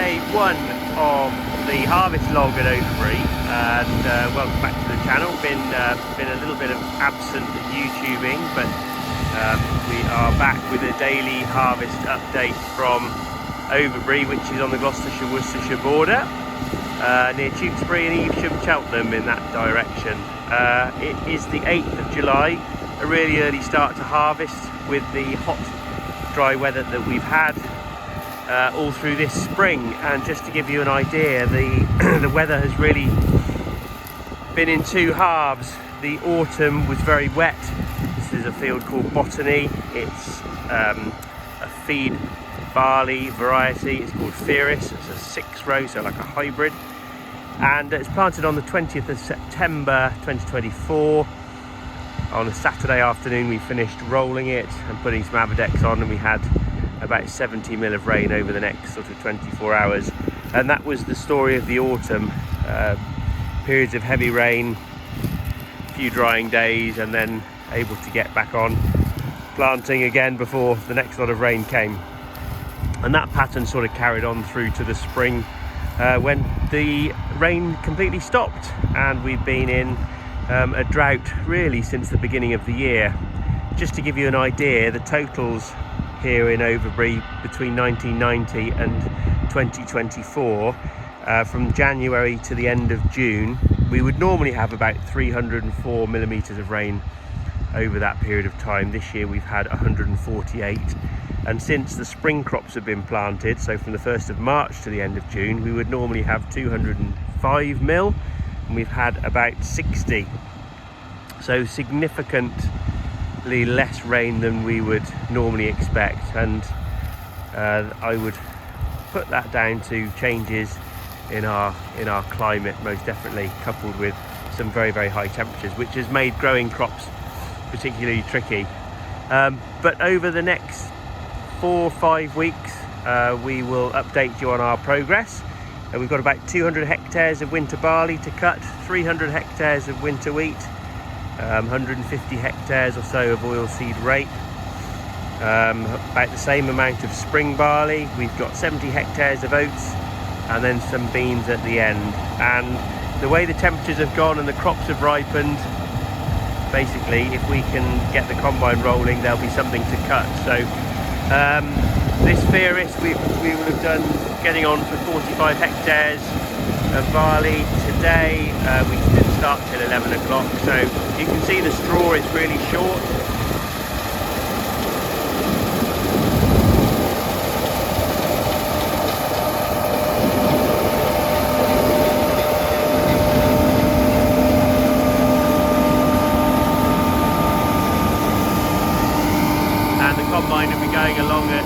day one of the harvest log at Overbury, and welcome back to the channel. Been a little bit of absent YouTubing, but we are back with a daily harvest update from Overbury, which is on the Gloucestershire-Worcestershire border, near Tewkesbury and Evesham, Cheltenham, in that direction. It is the 8th of July, a really early start to harvest with the hot, dry weather that we've had all through this spring. And just to give you an idea, the weather has really been in two halves. The autumn was very wet. This is a field called Botany. It's a feed barley variety. It's called Ferris. It's a 6-row, so like a hybrid, and it's planted on the 20th of September 2024. On a Saturday afternoon we finished rolling it and putting some Averdex on, and we had about 70 mil of rain over the next sort of 24 hours. And that was the story of the autumn. Periods of heavy rain, a few drying days, and then able to get back on planting again before the next lot of rain came. And that pattern sort of carried on through to the spring, when the rain completely stopped, and we've been in a drought really since the beginning of the year. Just to give you an idea, the totals here in Overbury between 1990 and 2024, from January to the end of June, we would normally have about 304 millimetres of rain over that period of time. This year we've had 148, and since the spring crops have been planted, so from the 1st of March to the end of June, we would normally have 205 mil, and we've had about 60. So significantly less rain than we would normally expect, and I would put that down to changes in our climate, most definitely, coupled with some very, very high temperatures, which has made growing crops particularly tricky. But over the next 4 or 5 weeks we will update you on our progress. We've got about 200 hectares of winter barley to cut, 300 hectares of winter wheat, 150 hectares or so of oilseed rape, about the same amount of spring barley. We've got 70 hectares of oats, and then some beans at the end. And the way the temperatures have gone and the crops have ripened, basically if we can get the combine rolling, there'll be something to cut. So this Ferris we will have done getting on for 45 hectares of barley today. We didn't start till 11 o'clock, so you can see the straw is really short. And the combine will be going along at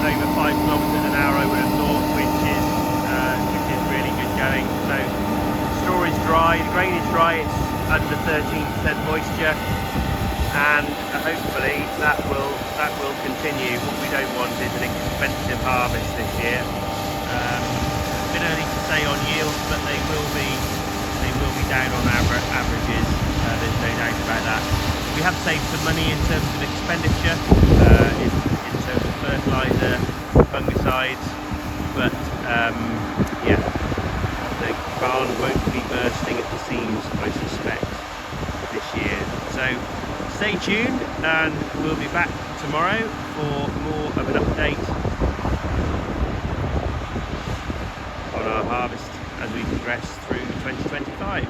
over 5 kilometres an hour, I would have thought, which is really good going. So the straw is dry, the grain is dry, it's under 13% moisture, and hopefully that will continue. What we don't want is an expensive harvest this year. A bit early to say on yields, but they will be down on averages. There's no doubt about that. We have saved some money in terms of expenditure, in terms of fertiliser, fungicides, but yeah, the barn won't be bursting at the seams, I suspect, this year. So stay tuned, and we'll be back tomorrow for more of an update on our harvest as we progress through 2025.